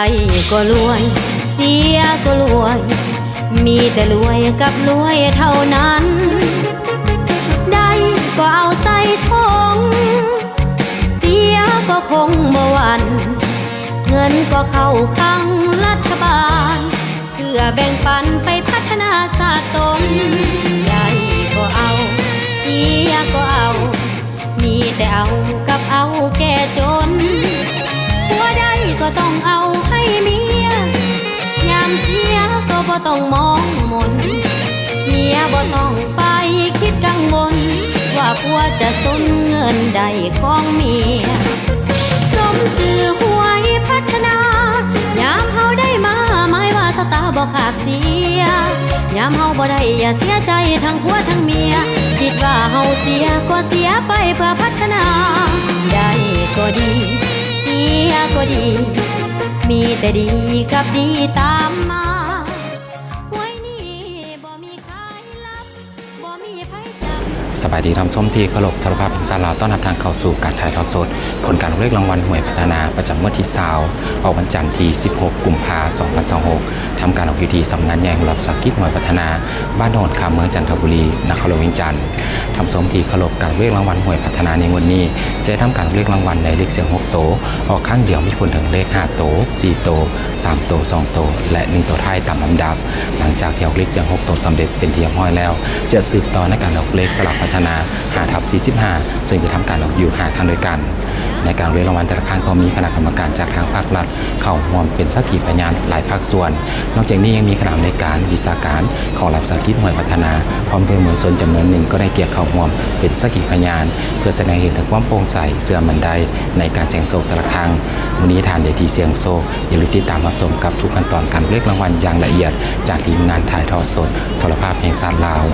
ได้ก็รวยเสียก็รวยมีแต่รวยกับรวยเท่านั้นได้ก็เอาใส่ท้องเสียก็คงบ่หวั่นเงินก็เข้าข้างรัฐบาลเพื่อแบ่งปันไปพัฒนาศาสตร์ตนได้ก็เอาเสียก็เอามีแต่เอากับเอาแก่จนผัวได้ก็ต้องเอาให้เมียยามเสียก็บ่ต้องมองมนเมียบ่ต้องไปคิดกังวลว่าผัวจะสนเงินใดของเมียสมสื่อหวยพัฒนายามเฮาได้มาหมายว่าสตาบ่ขาดเสียยามเฮาบ่ได้อย่าเสียใจทั้งผัวทั้งเมียคิดว่าเฮาเสียก็เสียไปเพื่อพัฒนาได้ก็ดีเสียก็ดีมีแต่ดีกับดีตามมาหวยนี้บ่มีขายลับบ่มีไผจับสบายดีท่านผู้ชมที่เคารพทรภาพพิงซาลาวต้อนรับทางเข้าสู่การถ่ายทอดสดผลการเลือกรางวัลหวยพัฒนาประจำวันที่20ออกวันจันทร์ที่16กุมภาพันธ์2026ทำการออกพิธีสำนักงานใหญ่รับสักกิจหวยพัฒนาบ้านโนนคำเมืองจันทบุรีนครหลวงจันทร์ท่านผู้ชมที่เคารพการเลือกรางวัลหวยพัฒนาในวันนี้จะทำการเลือกรางวัลในเลขเสียง6โตวออกข้างเดียวมีผลถึงเลข5โตว4โตว3โตว2โตวและ1ตัวท้ายตามลำดับหลังจากที่ออกเลขเสียง6โตวสำเร็จเป็นที่เรียบร้อยแล้วจะสืบต่อในการออกเลขสลับพัฒนา5/45ซึ่งจะทำการออกอยู่5ท่านด้วยกันในการเรียกรางวัลแต่ละครั้งก็มีคณะกรรมการจากทางภาครัฐเข้าร่วมเป็นสักขีพยานหลายภาคส่วนนอกจากนี้ยังมีคณะในการวิชาการของรับสักขีหวยพัฒนาพร้อมด้วยมวลชนจำนวนหนึ่งก็ได้เกี่ยวเข้าร่วมเป็นสักขีพยานเพื่อแสดงเห็นถึงความโปร่งใสเสื่อมันได้ในการเสี่ยงโชคแต่ละครั้งวันนี้ทานได้ที่เสี่ยงโชคอย่าลืมติดตามรับชมกับทุกขั้นตอนการเรียกรางวัลอย่างละเอียดจากทีมงานถ่ายทอดสดโทรภาพแห่งชาติลาว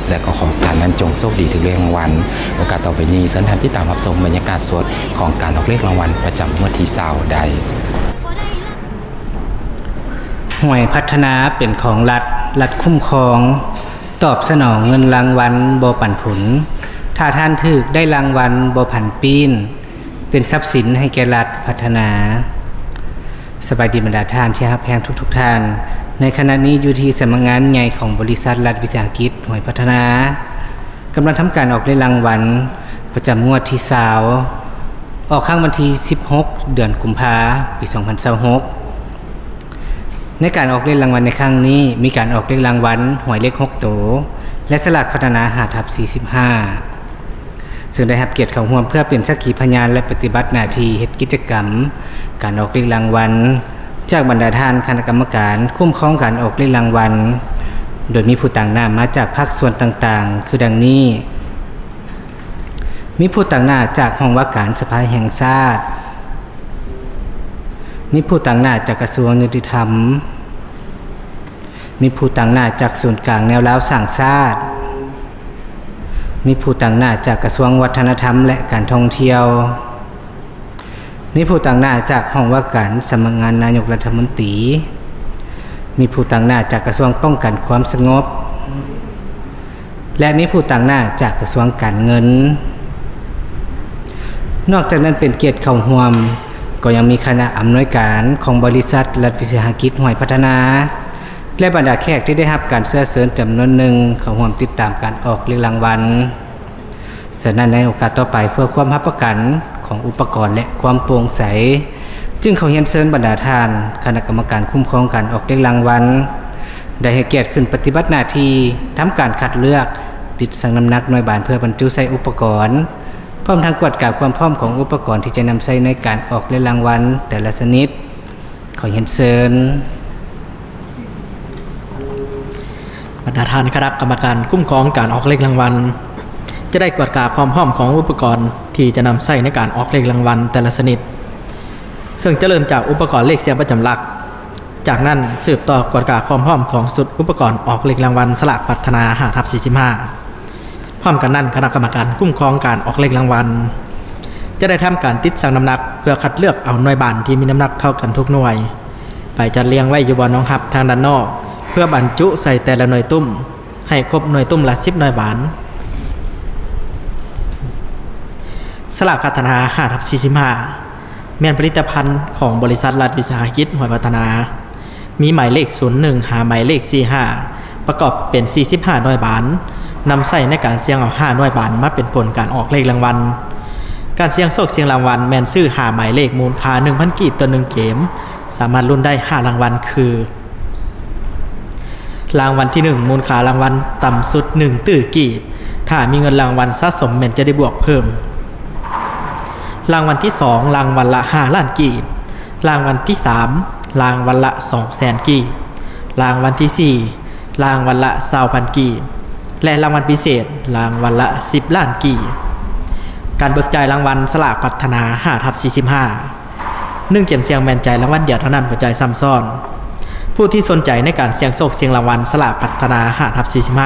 และก็ขอท่านนั้นจงโชคดีถึงเรียกรางวัลโอกาสต่อไปนี้เชิญท่านที่ตามรับชมบรรยากาศสดของการออกเลขรางวัลประจำวันที่20ได้หวยพัฒนาเป็นของรัฐคุ้มครองตอบสนองเงินรางวัลบ่ปันผลถ้าท่านถูกได้รางวัลบ่ผันปีนเป็นทรัพย์สินให้แก่รัฐพัฒนาสบายดีบรรดาท่านที่รับแพงทุกท่านในขณะนี้อยู่ที่สำนักงานใหญ่ของบริษัทรัฐวิสาหกิจหวยพัฒนากำลังทำการออกเลขรางวัลประจำงวดที่20ออกข้างวันที่16เดือนกุมภาพันธ์ปี2026ในการออกเลขรางวัลในครั้งนี้มีการออกเลขรางวัลหวยเลข6โตวและสลากพัฒนา5/45ซึ่งได้รับเกียรติเข้าร่วมเพื่อเป็นสักขีพยานและปฏิบัติหน้าที่เฮ็ดกิจกรรมการออกเลขรางวัลจากบรรดาท่านคณะกรรมการคุ้มครองการออกเลขรางวัลโดยมีผู้ต่างหน้ามาจากภาคส่วนต่างๆคือดังนี้มีผู้ต่างหน้าจากห้องว่าการสภาแห่งชาติมีผู้ต่างหน้าจากกระทรวงยุติธรรมมีผู้ต่างหน้าจากศูนย์กลางแนวล้าวสร้างชาติมีผู้ต่างหน้าจากกระทรวงวัฒนธรรมและการท่องเที่ยวมีผู้ต่างหน้าจากห้องว่าการสำนักงานนายกรัฐมนตรีมีผู้ต่างหน้าจากกระทรวงป้องกันความสงบและมีผู้ต่างหน้าจากกระทรวงการเงินนอกจากนั้นเป็นเกียรติเข้าร่วมก็ยังมีคณะอำนวยการของบริษัทรัฐวิสาหกิจหวยพัฒนาและบรรดาแขกที่ได้รับการเสื้อเสริญจำนวนหนึ่งเข้าร่วมติดตามการออกเลขรางวัลฉะนั้นในโอกาสต่อไปเพื่อความรับประกันของอุปกรณ์และความโปร่งใสจึงเขาเรียนเชิญบรรดาท่านคณะกรรมการคุ้มครองการออกเลขรางวัลได้ให้เกียรติขึ้นปฏิบัติหน้าที่ทำการคัดเลือกติดสั่งน้ำหนักหน่วยบานเพื่อบรรจุใส่อุปกรณ์พร้อมทั้งตรวจการความพร้อมของอุปกรณ์ที่จะนำใช้ในการออกเลขรางวัลแต่ละชนิดขอเรียนเชิญบรรดาท่านคณะกรรมการคุ้มครองการออกเลขรางวัลจะได้ตรวจการความพร้อมของอุปกรณ์ที่จะนำใช้ในการออกเลขรางวัลแต่ละชนิดซึ่งจะเริ่มจากอุปกรณ์เลขเสียงประจำหลักจากนั้นสืบต่อตรวจการความพร้อมของสุดอุปกรณ์ออกเลขรางวัลสลากพัฒนา5/45พร้อมกันนั้นคณะกรรมการคุ้มครองการออกเลขรางวัลจะได้ทำการติดสั่งน้ำหนักเพื่อคัดเลือกเอาหน่วยบานที่มีน้ำหนักเท่ากันทุกหน่วยไปจัดเรียงไว้อยู่บนน้องหับทางด้านนอกเพื่อบรรจุใส่แต่ละหน่วยตุ้มให้ครบหน่วยตุ้มละ10หน่วยบานสลากพัฒนา5/45 แม่นผลิตภัณฑ์ของบริษัทรัฐวิสาหกิจห้วยพัฒนา มีหมายเลข01หาหมายเลข45ประกอบเป็น45หน่วยบาทนำใส่ในการเสี่ยงเอา5หน่วยบาทมาเป็นผลการออกเลขรางวัลการเสี่ยงโชคเสี่ยงรางวัลแม่นซื้อหาหมายเลขมูลค่า 1,000 กีบต่อ1เกมสามารถลุ้นได้5รางวัลคือรางวัลที่1มูลค่ารางวัลต่ำสุด1ตื้อกีบถ้ามีเงินรางวัลสะสมแม่นจะได้บวกเพิ่มรางวัลที่2รางวัลละ5ล้านกีบรางวัลที่3รางวัลละ200,000กีบรางวัลที่4รางวัลละ20,000กีบและรางวัลพิเศษรางวัลละ10ล้านกีบการเบิกจ่ายรางวัลสลากพัฒนา5/451เกมเสี่ยงแม่นใจรางวัลเดียวเท่านั้นบ่จ่ายซ้ำซ้อนผู้ที่สนใจในการเสี่ยงโชคเสี่ยงรางวัลสลากพัฒนา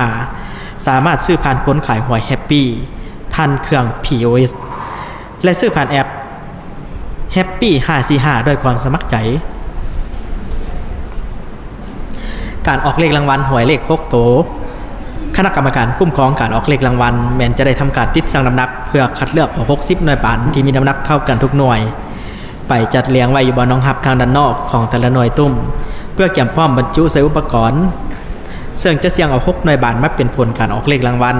5/45 สามารถซื้อผ่านคนขายหวยแฮปปี้ผ่านเครื่อง POS และซื้อผ่านแอป Happy 545ด้วยความสมัครใจการออกเลขรางวัลหวยเลข6โตวคณะกรรมการคุ้มครองการออกเลขรางวัลแม้นจะได้ทำการติดชั่งน้ำหนักเพื่อคัดเลือกเอา60หน่วยบาทที่มีน้ำหนักเท่ากันทุกหน่วยไปจัดเรียงไว้อยู่บนน้องหับทางด้านนอกของแต่ละหน่วยตุ้มเพื่อเก็บพร้อมบรรจุใส่อุปกรณ์ซึ่งจะเสี่ยงเอา6หน่วยบาทมาเป็นผลการออกเลขรางวัล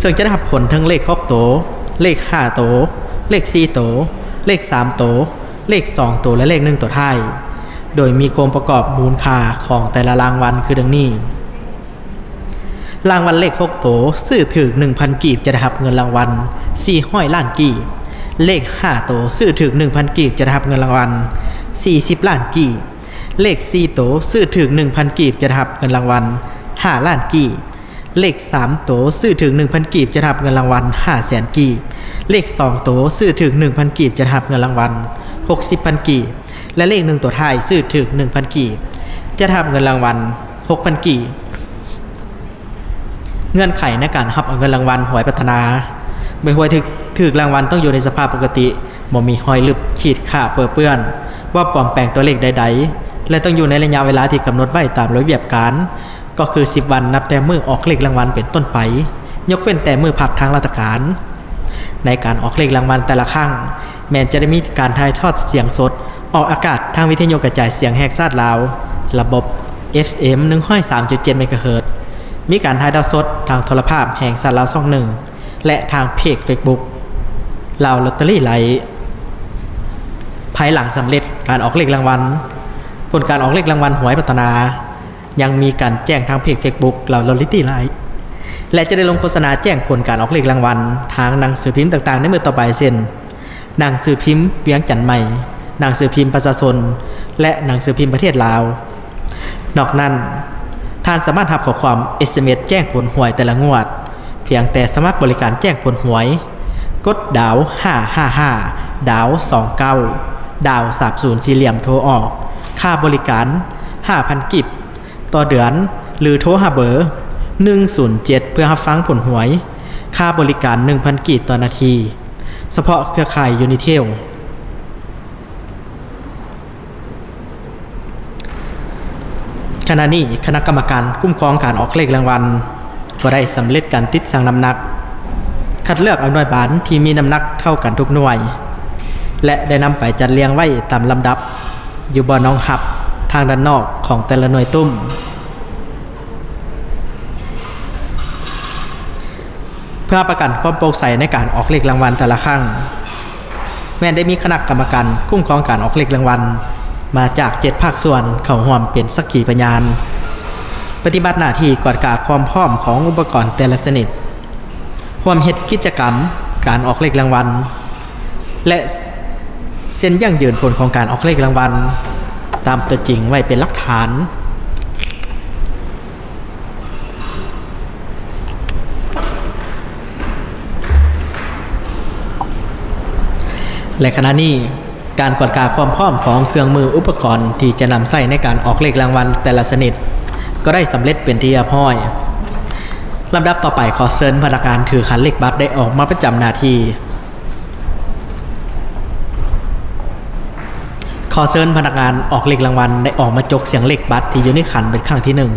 ซึ่งจะได้รับผลทั้งเลข6โตวเลข5โตวเลข4โตวเลข3โตวเลข2โตวและเลข1ตัวท้ายโดยมีโครงประกอบมูลค่าของแต่ละรางวัลคือดังนี้รางวัลเลข6โตวซื้อถึง 1,000 กีบจะได้รับเงินรางวัล400ล้านกีบเลข5โตวซื้อถึง 1,000 กีบจะได้รับเงินรางวัล40ล้านกีบเลข4โตวซื้อถึง 1,000 กีบจะได้รับเงินรางวัล5ล้านกีบเลข3โตวซื้อถึง 1,000 กีบจะได้รับเงินรางวัล500,000 กีบเลข2โตวซื้อถึง 1,000 กีบจะได้รับเงินรางวัล60,000 กีบและเลข1ตัวท้ายซื้อถึง 1,000 กีบจะได้รับเงินรางวัล6,000 กีบเงื่อนไขในการรับเงินรางวัลหวยพัฒนาใบหวยถูกรางวัลต้องอยู่ในสภาพปกติบ่มีหอยลึบขีดข่าเปื้อนว่าปลอมแปลงตัวเลขใดๆและต้องอยู่ในระยะเวลาที่กำหนดไว้ตามระเบียบการก็คือ10วันนับแต่มื้อออกเลขรางวัลเป็นต้นไปยกเว้นแต่มื้อพักทางราชการในการออกเลขรางวัลแต่ละครั้งแม้จะได้มีการถ่ายทอดเสียงสดออกอากาศทางวิทยุกระจายเสียงแห่งชาติลาวระบบ FM 103.7 เมกะเฮิรตซ์มีการถ่ายทอดสดทางโทรภาพแห่งชาติลาว21และทางเพจ Facebook ลาวลอตเตอรี่ไลท์ภายหลังสำเร็จการออกเลขรางวัลผลการออกเลขรางวัลหวยพัฒนายังมีการแจ้งทางเพจ Facebook ลาวลอตเตอรี่ไลท์และจะได้ลงโฆษณาแจ้งผลการออกเลขรางวัลทางหนังสือพิมพ์ต่างๆในมือต่อไปเช่นหนังสือพิมพ์เวียงจันทน์ใหม่หนังสือพิมพ์ประชาชนและหนังสือพิมพ์ประเทศลาวนอกนั้นท่านสามารถรับข้อความ SMS แจ้งผลหวยแต่ละงวดเพียงแต่สมัครบริการแจ้งผลหวยกดดาว555ดาว29ดาว30สี่เหลี่ยมโทรออกค่าบริการ 5,000 กิบต่อเดือนหรือโทรหาเบอร์107เพื่อรับฟังผลหวยค่าบริการ 1,000 กีบต่อนาทีเฉพาะเครือข่ายยูนิเทลขณะนี้คณะกรรมการคุ้มครองการออกเลขรางวัลก็ได้สำเร็จการติดชั่งน้ำหนักคัดเลือกเอาหน่วยบาทที่มีน้ำหนักเท่ากันทุกหน่วยและได้นำไปจัดเรียงไว้ตามลำดับอยู่บนน้องหับทางด้านนอกของแต่ละหน่วยตุ้มเพื่อประกันความโปร่งใสในการออกเลขรางวัลแต่ละครั้งแม้ได้มีคณะกรรมการคุ้มครองการออกเลขรางวัลมาจาก7ภาคส่วนเข้าร่วมเป็นสักขีพยานปฏิบัติหน้าที่กวดกาความพร้อมของอุปกรณ์แต่ละชนิดร่วมเฮ็ดกิจกรรมการออกเลขรางวัลและเซ็นยั่งยืนผลของการออกเลขรางวัลตามตัวจริงไว้เป็นหลักฐานและขณะนี้การกวดกาความพร้อมของเครื่องมืออุปกรณ์ที่จะนำใช้ในการออกเลขรางวัลแต่ละชนิดก็ได้สำเร็จเป็นที่เรียบร้อยลำดับต่อไปขอเชิญพนักงานถือขันเลขบัตรได้ออกมาประจำหน้าที่ขอเชิญพนักงานออกเลขรางวัลได้ออกมาจกเสียงเลขบัตรที่อยู่ในขันเป็นครั้งที่1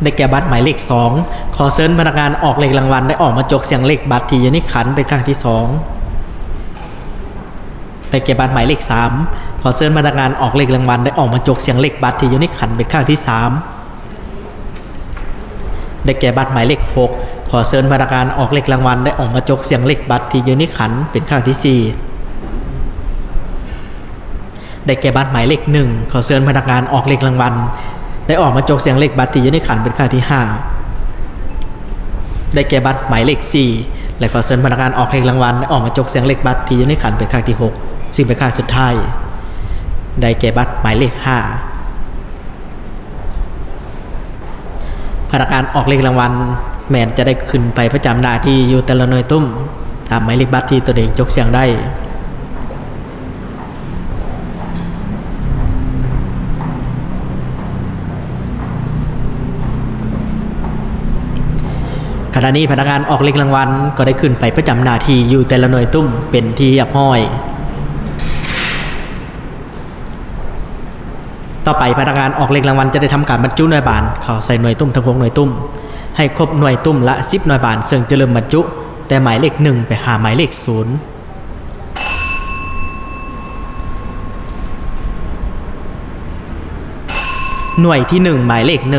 ได้แก่บัตรหมายเลข2ขอเชิญพนักงานออกเลขรางวัลได้ออกมาจกเสียงเลขบัตรที่อยู่ในขันเป็นครั้งที่2 ได้แก่บัตรหมายเลข3ขอเชิญพนักงานออกเลขรางวัลได้ออกมาจกเสียงเลขบัตรที่อยู่ในขันเป็นข้างที่3ได้แก่บัตรหมายเลข6ขอเชิญพนักงานออกเลขรางวัลได้ออกมาจกเสียงเลขบัตรที่อยู่ในขันเป็นข้างที่4ได้แก่บัตรหมายเลข1ขอเชิญพนักงานออกเลขรางวัลได้ออกมาจกเสียงเลขบัตรที่อยู่ในขันเป็นข้างที่5ได้แก่บัตรหมายเลข4และขอเชิญพนักงานออกเลขรางวัลได้ออกมาจกเสียงเลขบัตรที่อยู่ในขันเป็นข้างที่6ซึ่งเป็นข้างสุดท้ายได้แก่บัตรหมายเลข5พนักงานออกเลขรางวัลแมนจะได้ขึ้นไปประจำหน้าที่อยู่แต่ละหน่วยตุ้มตามหมายเลขบัตรที่ตัวเองจกเสียงได้ขณะนี้พนักงานออกเลขรางวัลก็ได้ขึ้นไปประจำหน้าที่อยู่แต่ละหน่วยตุ้มเป็นที่เรียบร้อยต่อไปพนักงานออกเลขรางวัลจะได้ทำการบรรจุหน่วยบานเข้าใส่หน่วยตุ้มทั้ง6หน่วยตุ้มให้ครบหน่วยตุ้มละ10หน่วยบานซึ่งจะเริ่มบรรจุแต่หมายเลข1ไปหาหมายเลข0หน่วยที่1หมายเลข1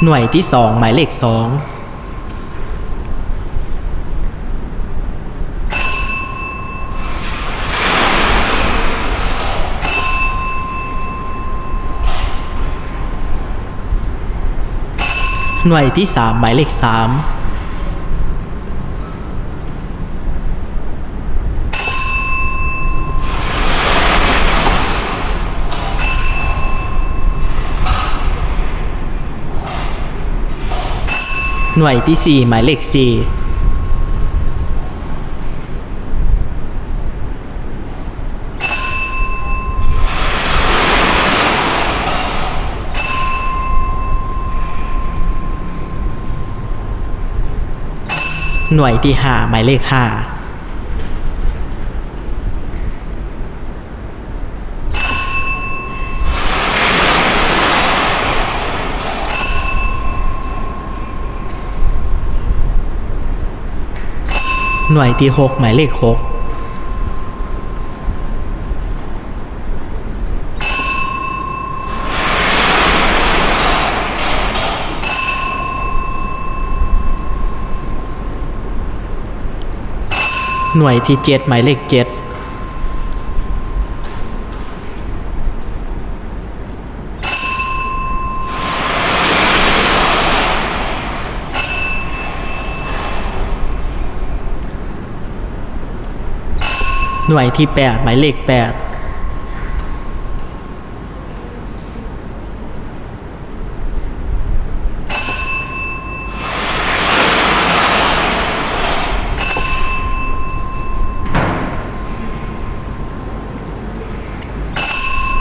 หน่วยที่2หมายเลข2หน่วยที่3หมายเลข3หน่วยที่4หมายเลข4หน่วยที่5หมายเลข5หน่วยที่6หมายเลข6หน่วยที่7หมายเลข7หน่วยที่8หมายเลข8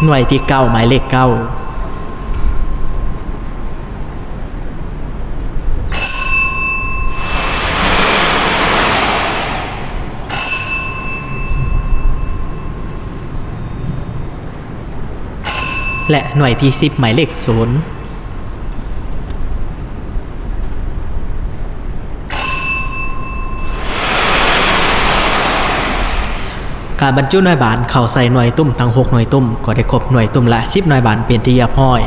หน่วยที่9หมายเลข9และหน่วยที่10หมายเลข0การบรรจุหน่วยบานเข้าใส่หน่วยตุ้มทั้ง6หน่วยตุ้มก็ได้ครบหน่วยตุ้มละ10หน่วยบานเป็นที่เรียบร้อย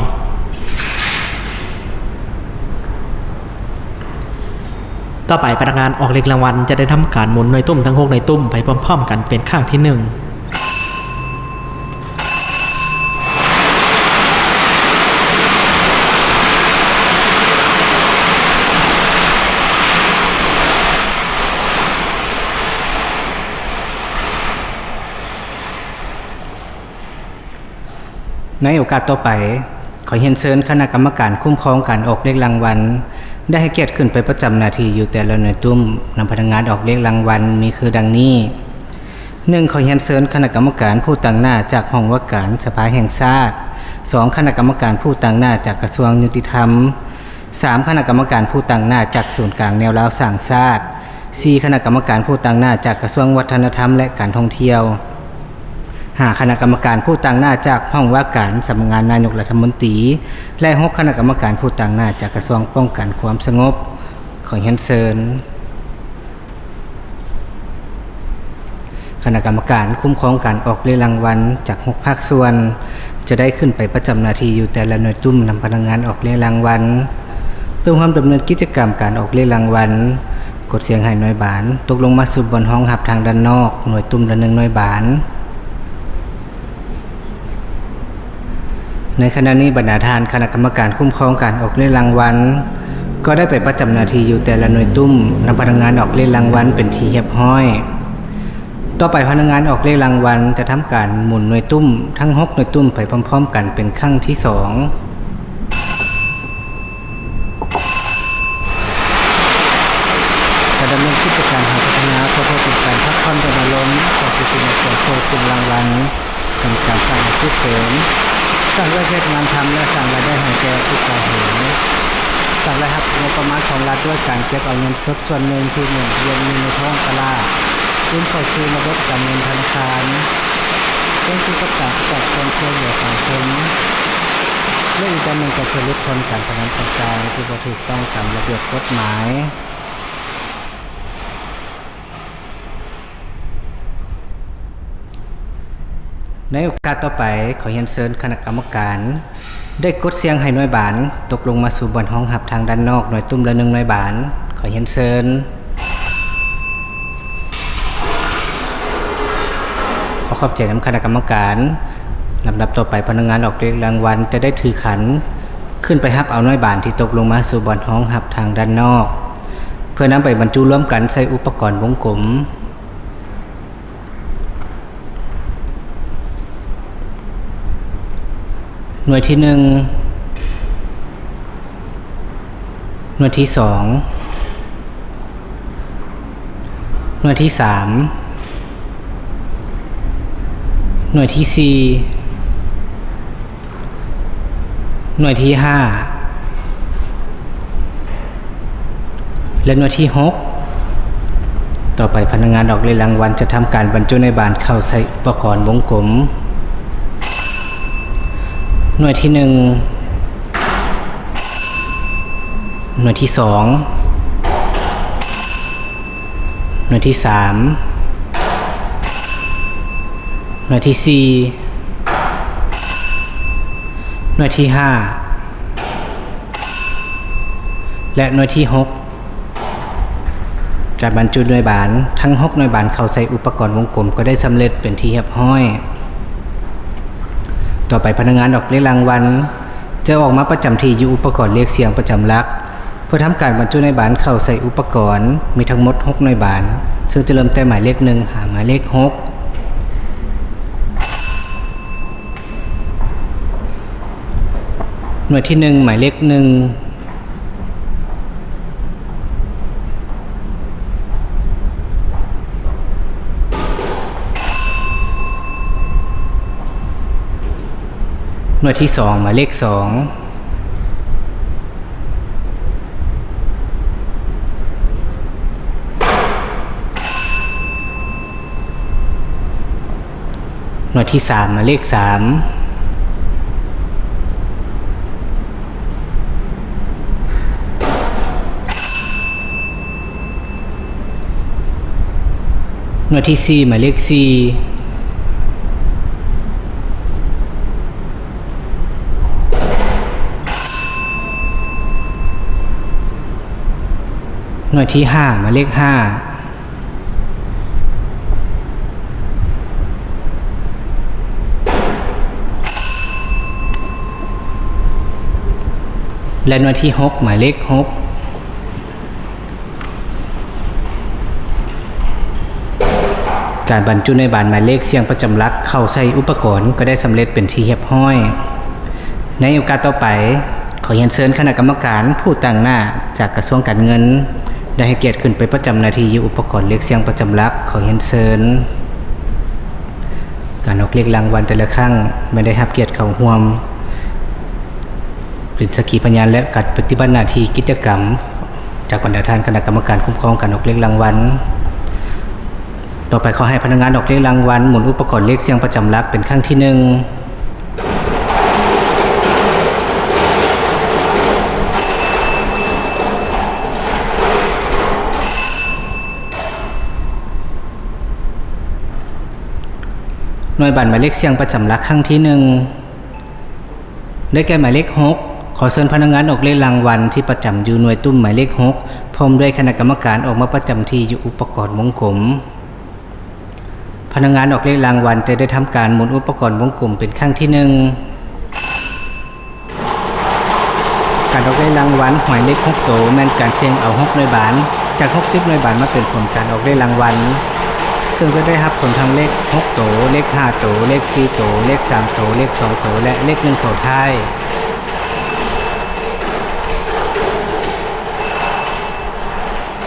ต่อไปพนักงานออกเลขรางวัลจะได้ทำการหมุนหน่วยตุ้มทั้ง6หน่วยตุ้มไปพร้อมๆกันเป็นข้างที่1ในโอกาสต่อไปขอเรียนเชิญคณะกรรมการคุ้มครองการออกเลขรางวัลได้ให้เกียรติขึ้นไปประจำหน้าที่อยู่แต่ละหน่วยตุ้มนำพนักงานออกเลขรางวัลมีคือดังนี้ 1. ขอเรียนเชิญคณะกรรมการผู้ตั้งหน้าจากห้องว่าการสภาแห่งชาติ 2. คณะกรรมการผู้ตั้งหน้าจากกระทรวงยุติธรรม 3. คณะกรรมการผู้ตั้งหน้าจากศูนย์กลางแนวราวสร้างชาติ 4. คณะกรรมการผู้ตั้งหน้าจากกระทรวงวัฒนธรรมและการท่องเที่ยว 5คณะกรรมการผู้ต่างหน้าจากห้องว่าการสำนักงานนายกรัฐมนตรีและ6คณะกรรมการผู้ต่างหน้าจากกระทรวงป้องกันความสงบขอเรียนเชิญคณะกรรมการคุ้มครองการออกเลขรางวัลจาก6ภาคส่วนจะได้ขึ้นไปประจำหน้าที่อยู่แต่ละหน่วยตุ้มนำพนักงานออกเลขรางวัลเพื่อความดำเนินกิจกรรมการออกเลขรางวัลกดเสียงให้หน่วยบานตกลงมาสู่บนห้องหับทางด้านนอกหน่วยตุ้มละ1หน่วยบานในขณะนี้บรรดาท่านคณะกรรมการคุ้มครองการออกเลขรางวัลก็ได้ไปประจำหน้าที่อยู่แต่ละหน่วยตุ้มนำพนักงานออกเลขรางวัลเป็นที่เรียบร้อยต่อไปพนักงานออกเลขรางวัลจะทำการหมุนหน่วยตุ้มทั้ง6หน่วยตุ้มไปพร้อมๆกันเป็นครั้งที่2การดำเนินกิจการทางพัฒนาเพื่อเป็นการพักผ่อนรณรงค์ต่อผู้ที่มาโชว์คุณรางวัลเป็นการสร้างอาชีพเสริมสร้างรายได้งานทำและสร้างรายได้ให้แก่ผู้ก่อเหตุสร้างรายรับงบประมาณของรัฐด้วยการเก็บเอาเงินสดส่วนหนึ่งที่หมุนเวียนในท้องตลาดขึ้นเข้าสู่ระบบการเงินธนาคารเป็นผู้ประกอบความช่วยเหลือสังคมและอีกด้านหนึ่งก็คือลดคนการพนันต่างๆที่บ่ถูกต้องตามระเบียบกฎหมายในโอกาสต่อไปขอเรียนเชิญคณะกรรมการได้กดเสียงให้หน่วยบานตกลงมาสู่บนห้องหับทางด้านนอกหน่วยตุ้มละ1หน่วยบานขอเรียนเชิญขอบใจนำคณะกรรมการลำดับต่อไปพนักงานออกเลขรางวัลจะได้ถือขันขึ้นไปหับเอาหน่วยบานที่ตกลงมาสู่บนห้องหับทางด้านนอกเพื่อนำไปบรรจุร่วมกันใส่อุปกรณ์วงกลมหน่วยที่1หน่วยที่2หน่วยที่3หน่วยที่4หน่วยที่5และหน่วยที่6ต่อไปพนักงานออกเลขรางวัลจะทำการบรรจุในบานเข้าใส่อุปกรณ์วงกลมหน่วยที่1หน่วยที่2หน่วยที่3หน่วยที่4หน่วยที่5และหน่วยที่6การบรรจุหน่วยบานทั้ง6หน่วยบานเข้าใส่อุปกรณ์วงกลมก็ได้สำเร็จเป็นที่เรียบร้อยต่อไปพนักงานออกเลขรางวัลจะออกมาประจำที่อยู่อุปกรณ์เลขเสียงประจำหลักเพื่อทำการบรรจุในบานเข้าใส่อุปกรณ์มีทั้งหมด6หน่วยบานซึ่งจะเริ่มแต่หมายเลข1หาหมายเลข6หน่วยที่1หมายเลข1หน่วยที่2หมายเลข2หน่วยที่3หมายเลข3หน่วยที่4หมายเลข4หน่วยที่5หมายเลข5และหน่วยที่6หมายเลข6การบรรจุในบานหมายเลขเสียงประจำหลักเข้าใส่อุปกรณ์ก็ได้สำเร็จเป็นที่เรียบร้อยในโอกาสต่อไปขอเรียนเชิญคณะกรรมการผู้ต่างหน้าจากกระทรวงการเงินได้ให้เกียรติขึ้นไปประจำหน้าที่อยู่อุปกรณ์เลขเสียงประจำหลักขอเรียนเชิญการออกเลขรางวัลแต่ละครั้งไม่ได้รับเกียรติเข้าร่วมเป็นสักขีพยานและการปฏิบัติหน้าที่กิจกรรมจากบรรดาท่านคณะกรรมการคุ้มครองการออกเลขรางวัล ต่อไปขอให้พนักงานออกเลขรางวัลหมุนอุปกรณ์เลขเสียงประจำหลักเป็นครั้งที่หนึ่งหน่วยบัตรหมายเลขเสียงประจำหลักครั้งที่หนึ่งได้แก่หมายเลข6ขอเชิญพนักงานออกเลขรางวัลที่ประจำอยู่หน่วยตุ้มหมายเลข6พร้อมด้วยคณะกรรมการออกมาประจำที่อยู่อุปกรณ์วงกลมพนักงานออกเลขรางวัลจะได้ทำการหมุนอุปกรณ์วงกลมเป็นครั้งที่หนึ่งการออกเลขรางวัลหมายเลข6โตแม่นการเสี่ยงเอา6หน่วยบาทจาก60หน่วยบาทมาเป็นผลการออกเลขรางวัลซึ่งจะได้รับผลทั้งเลข6โตเลข5โตเลข4โตเลข3โตเลข2โตและเลข1โตท้าย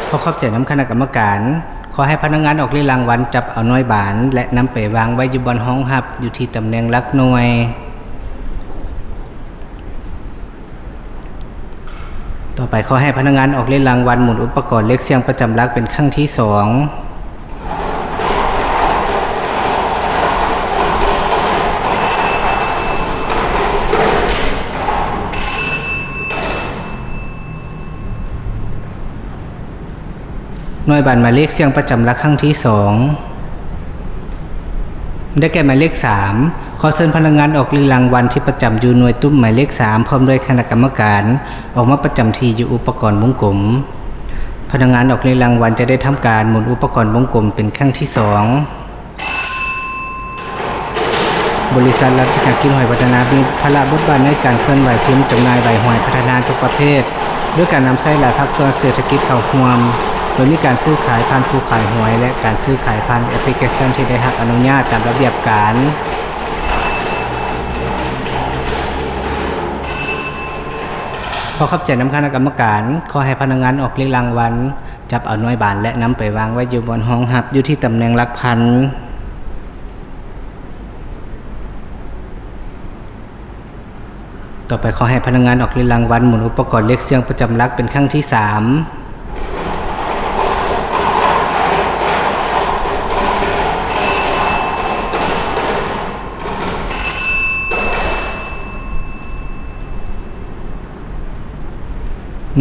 ขอขอบใจน้ำคณะกรรมการขอให้พนักงานออกเลขรางวัลจับเอาหน่วยบาทและนำไปวางไว้อยู่บนห้องหับอยู่ที่ตำแหน่งหลักหน่วยต่อไปขอให้พนักงานออกเลขรางวัลหมุนอุปกรณ์เลขเสียงประจำหลักเป็นครั้งที่2หน่วยบัตรหมายเลขเสียงประจำหลักครั้งที่2ได้แก่หมายเลข3ขอเชิญพนักงานออกเลขรางวัลที่ประจำอยู่หน่วยตุ้มหมายเลข3พร้อมด้วยคณะกรรมการออกมาประจำที่อยู่อุปกรณ์วงกลมพนักงานออกเลขรางวัลจะได้ทำการหมุนอุปกรณ์วงกลมเป็นครั้งที่2บริษัทรัฐวิสาหกิจหอยพัฒนามีภาระบทบาทในการเคลื่อนไหวพิมพ์จำหน่ายใบหอยพัฒนาทุกประเภทด้วยการนำใช้หลายภาคส่วนเศรษฐกิจเข้าร่วมโดยมีการซื้อขายผ่านผู้ขายหวยและการซื้อขายผ่านแอปพลิเคชันที่ได้รับอนุญาตตามระเบียบการขอขอบใจน้ำคณะกรรมการขอให้พนักงานออกเลขรางวัลจับเอาหน่วยบาทและนำไปวางไว้อยู่บนห้องหับอยู่ที่ตำแหน่งหลักพันต่อไปขอให้พนักงานออกเลขรางวัลหมุนอุปกรณ์เลขเสียงประจำหลักเป็นครั้งที่3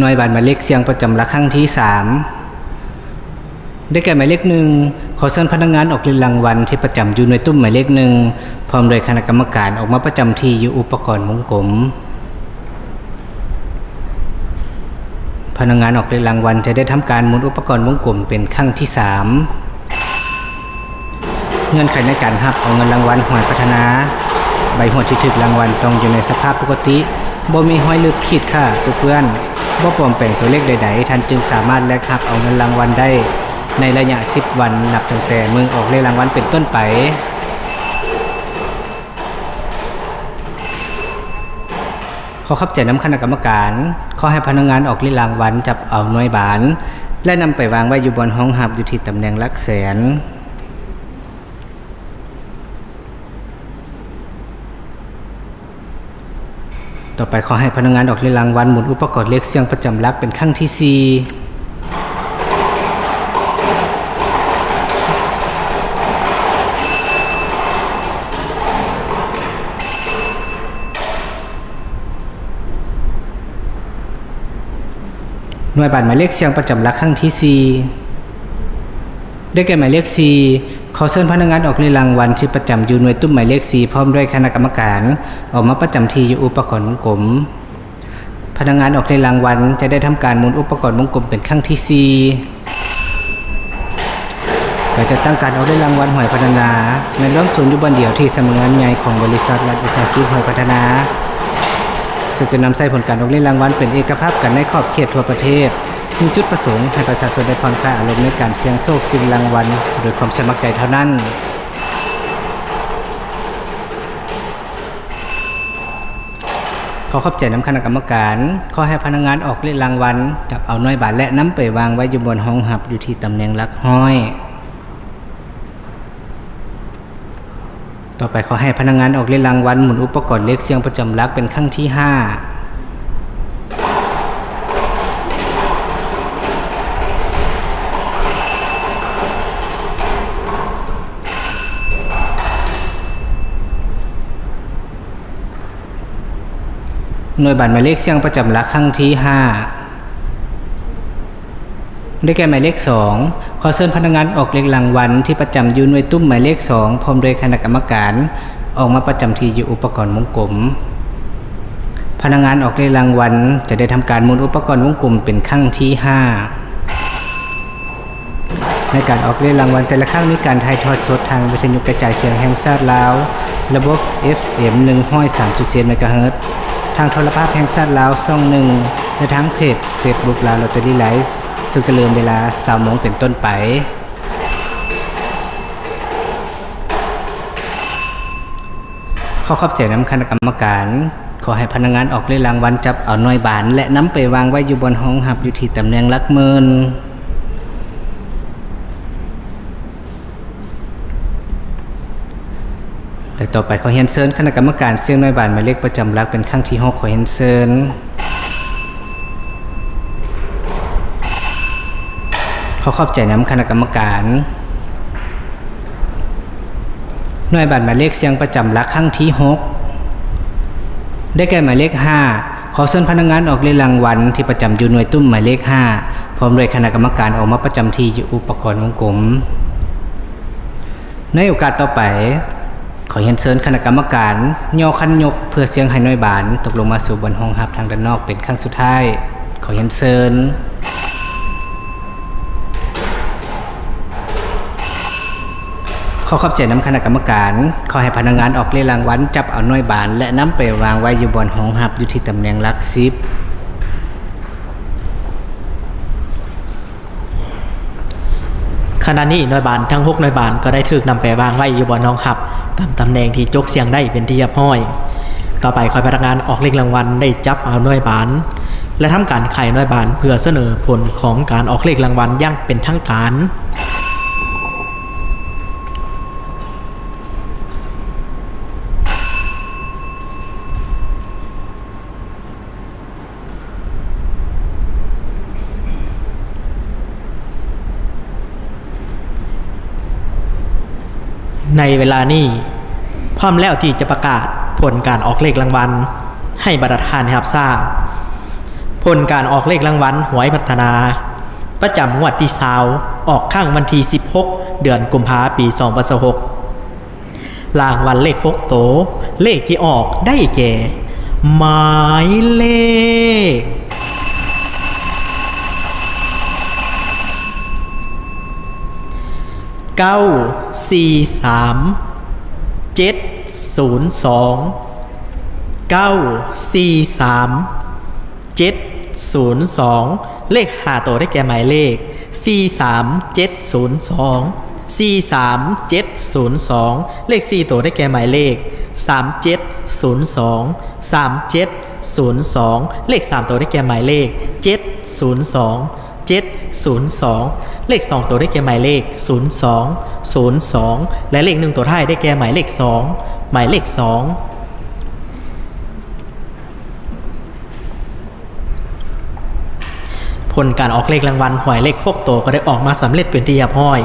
หน่วยบัตรหมายเลขเสียงประจำหลักครั้งที่3ได้แก่หมายเลข1ขอเชิญพนักงานออกเลขรางวัลที่ประจำอยู่หน่วยตุ้มหมายเลข1พร้อมโดยคณะกรรมการออกมาประจำที่อยู่อุปกรณ์วงกลมพนักงานออกเลขรางวัลจะได้ทำการหมุนอุปกรณ์วงกลมเป็นครั้งที่3เงื่อนไขในการรับเอาเงินรางวัลหอยพัฒนาใบหวยที่ถูกรางวัลต้องอยู่ในสภาพปกติบ่มีห้อยลึกขีดค่าตัวเพื่อนบ่ปลอมแปลงตัวเลขใดๆท่านจึงสามารถแลกรับเอาเงินรางวัลได้ในระยะ10วันนับตั้งแต่มือออกเลขรางวัลเป็นต้นไปขอขอบใจน้ำคณะกรรมการขอให้พนักงานออกเลขรางวัลจับเอาหน่วยบาทและนำไปวางไว้อยู่บนห้องหับอยู่ที่ตำแหน่งหลักแสนต่อไปขอให้พนักงานออกเลขรางวัลหมุนอุปกรณ์เลขเสียงประจำหลักเป็นครั้งที่4หน่วยบัตรหมายเลขเสียงประจำหลักครั้งที่4ได้แก่หมายเลข4ขอเชิญพนักงานออกเลขรางวัลที่ประจำอยู่หน่วยตุ้มหมายเลข4พร้อมด้วยคณะกรรมการออกมาประจำที่อยู่อุปกรณ์วงกลมพนักงานออกเลขรางวัลจะได้ทำการหมุนอุปกรณ์วงกลมเป็นครั้งที่4การจัดตั้งการออกเลขรางวัลหอยพัฒนาในร่วมศูนย์อยู่บนเดียวที่สำนักงานใหญ่ของบริษัทรัฐวิสาหกิจหอยพัฒนาซึ่งจะนำใช้ผลการออกเลขรางวัลเป็นเอกภาพกันในขอบเขตทั่วประเทศมีจุดประสงค์ให้ประชาชนได้ผ่อนคลายอารมณ์ในการเสี่ยงโชคชิงรางวัลโดยความสมัครใจเท่านั้นขอขอบใจน้ำคณะกรรมการขอให้พนักงานออกเลขรางวัลจับเอาหน่วยบาทและนำไปวางไว้อยู่บนห้องหับอยู่ที่ตำแหน่งหลักห้อยต่อไปขอให้พนักงานออกเลขรางวัลหมุนอุปกรณ์เลขเสียงประจำหลักเป็นครั้งที่5ห หน่วยบัตรหมายเลขเสียงประจำหลักครั้งที่5ได้แก่หมายเลข2ขอเชิญพนักงานออกเลขรางวัลที่ประจำอยู่หน่วยตุ้มหมายเลข2พร้อมโดยคณะกรรมการออกมาประจำที่อยู่อุปกรณ์วงกลมพนักงานออกเลขรางวัลจะได้ทำการหมุนอุปกรณ์วงกลมเป็นครั้งที่5ในการออกเลขรางวัลแต่ละครั้งมีการถ่ายทอดสดทางวิทยุกระจายเสียงแห่งชาติลาวระบบ FM 103.7 เมกะเฮิรตซ์ทางโทรภาพแห่งชาติลาวช่อง1และทางเพจ Facebook ลาวลอตเตอรี่ไลฟ์ซึ่งจะเริ่มเวลา 20:00 นเป็นต้นไปขอขอบใจนำคณะกรรมการขอให้พนักงานออกเลขรางวัลจับเอาหน่วยบานและนำไปวางไว้อยู่บนห้องหับอยู่ที่ตำแหน่งหลักหมื่นและต่อไปขอเรียนเชิญคณะกรรมการเสี่ยงหน่วยบานหมายเลขประจำหลักเป็นครั้งที่6ขอเรียนเชิญขอขอบใจนำคณะกรรมการหน่วยบานหมายเลขเสียงประจำหลักครั้งที่6ได้แก่หมายเลข5ขอเชิญพนักงานออกเลขรางวัลที่ประจำอยู่หน่วยตุ้มหมายเลข5พร้อมด้วยคณะกรรมการออกมาประจำที่อยู่อุปกรณ์วงกลมในโอกาสต่อไปขอเรียนเชิญคณะกรรมการย่อคันยกเพื่อเสียงให้หน่วยบานตกลงมาสู่บนห้องหับทางด้านนอกเป็นครั้งสุดท้ายขอเรียนเชิญขอขอบใจนำคณะกรรมการขอให้พนักงานออกเลขรางวัลจับเอาหน่วยบานและนำไปวางไว้อยู่บนห้องหับอยู่ที่ตำแหน่งหลัก10ขณะนี้หน่วยบานทั้ง6หน่วยบานก็ได้ถูกนำไปวางไว้อยู่บนห้องหับตามตำแหน่งที่จกเสียงได้เป็นที่เรียบร้อยต่อไปขอพนักงานออกเลขรางวัลได้จับเอาหน่วยบานและทำการไขหน่วยบานเพื่อเสนอผลของการออกเลขรางวัลอย่างเป็นทางการในเวลานี้พร้อมแล้วที่จะประกาศผลการออกเลขรางวัลให้บรรดาท่านรับทราบผลการออกเลขรางวัลหวยพัฒนาประจำงวดที่20ออกข้างวันที่16เดือนกุมภาพันธ์ปี2026รางวัลเลข6โตเลขที่ออกได้แก่หมายเลข943 702 เลข5ตัวได้แก่หมายเลข43702 43702 เลข4ตัวได้แก่หมายเลข3702 3702 เลข3ตัวได้แก่หมายเลข702 702 เลข2ตัวได้แก่หมายเลข02 02และเลข1ตัวท้ายได้แก่หมายเลข2หมายเลข2ผลการออกเลขรางวัลหวยเลข6ตัวก็ได้ออกมาสำเร็จเป็นที่เรียบร้อย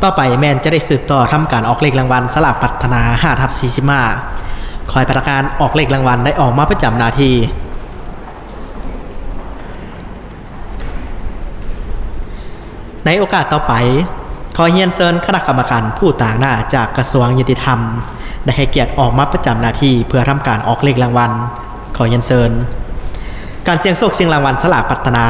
ต่อไปแมนจะได้สืบต่อทำการออกเลขรางวัลสลากพัฒนา5/45ขอให้พนักงานออกเลขรางวัลได้ออกมาประจำหน้าที่ในโอกาสต่อไปขอเรียนเชิญคณะกรรมการผู้ต่างหน้าจากกระทรวงยุติธรรมได้ให้เกียรติออกมาประจำหน้าที่เพื่อทำการออกเลขรางวัลขอเรียนเชิญการเสี่ยงโชคเสี่ยงรางวัลสลากพัฒนา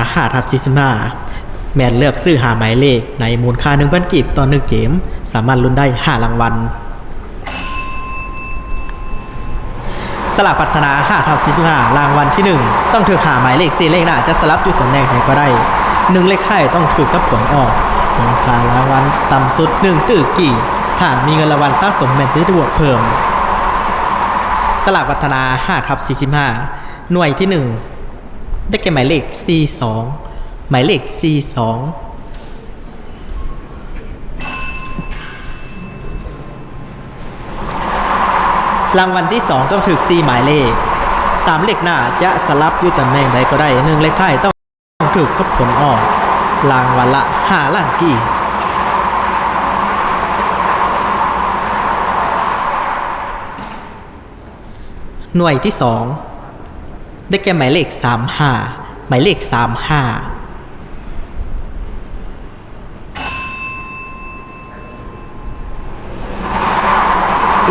5/45แมนเลือกซื้อหาหมายเลขในมูลค่า 1,000 กีบต่อ1เกมสามารถลุ้นได้5รางวัลสลากพัฒนา5/45รางวัลที่1ต้องถูกหาหมายเลข4เลขหน้าจะสลับอยู่ตำแหน่งไหนก็ได้1เลขท้ายต้องถูกกับผลออกมูลค่ารางวัลต่ำสุด1ตื้อกี่ถ้ามีเงินรางวัลสะสมแมนจะได้บวกเพิ่มสลากพัฒนา5/45หน่วยที่1ได้แก่หมายเลข42หมายเลข42รางวัลที่2ต้องถูก4หมายเลข3เลขหน้าจะสลับอยู่ตำแหน่งใดก็ได้1เลขท้ายต้องถูกกับผลออกรางวัลละ5ล้านกี่หน่วยที่2 ได้แก่หมายเลข35หมายเลข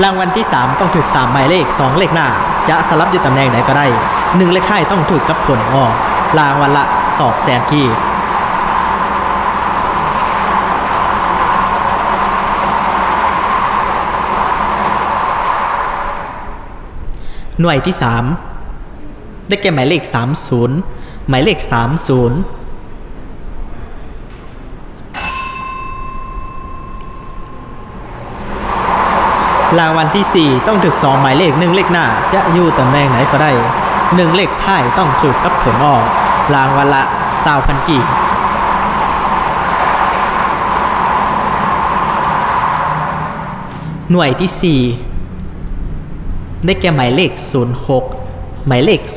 รางวัลที่ 3 ต้องถูก3หมายเลข2เลขหน้าจะสลับอยู่ตำแหน่งไหนก็ได้1เลขท้ายต้องถูกกับผลออกรางวัลละ200,000 กีบหน่วยที่ 3 ได้แก่หมายเลข30หมายเลข30รางวัลที่ 4 ต้องถูก2หมายเลข1เลขหน้าจะอยู่ตำแหน่งไหนก็ได้1เลขท้ายต้องถูกกับผลออกรางวัลละ20,000 กีบหน่วยที่ 4 ได้แก่หมายเลข06หมายเลข06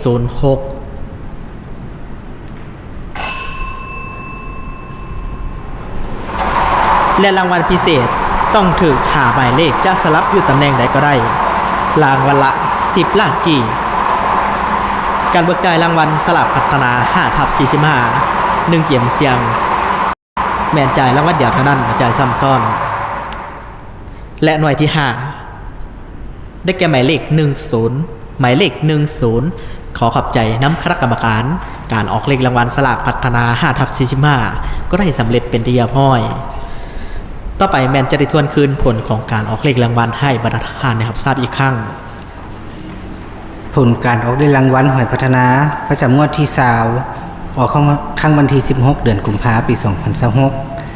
และรางวัลพิเศษต้องถูก5หมายเลขจะสลับอยู่ตำแหน่งใดก็ได้รางวัลละ10 ล้านกีบการเบิกจ่ายรางวัลสลากพัฒนา5/45 1เกี่ยมเสียงแม่นจ่ายรางวัลเดียวเท่านั้นจ่ายซ้ำซ้อนและหน่วยที่ 5 ได้แก่หมายเลข10หมายเลข10ขอขอบใจน้ำคณะกรรมการออกเลขรางวัลสลากพัฒนา5/45ก็ได้สำเร็จเป็นที่เรียบร้อยต่อไปแมนจะได้ทวนคืนผลของการออกเลขรางวัลให้บรรดาทานนะครับทราบอีกครั้ง ผลการออกเลขรางวัลหวยพัฒนาประจำงวดที่20ออกข้างวันที่16 เดือนกุมภาพันธ์ปี 2026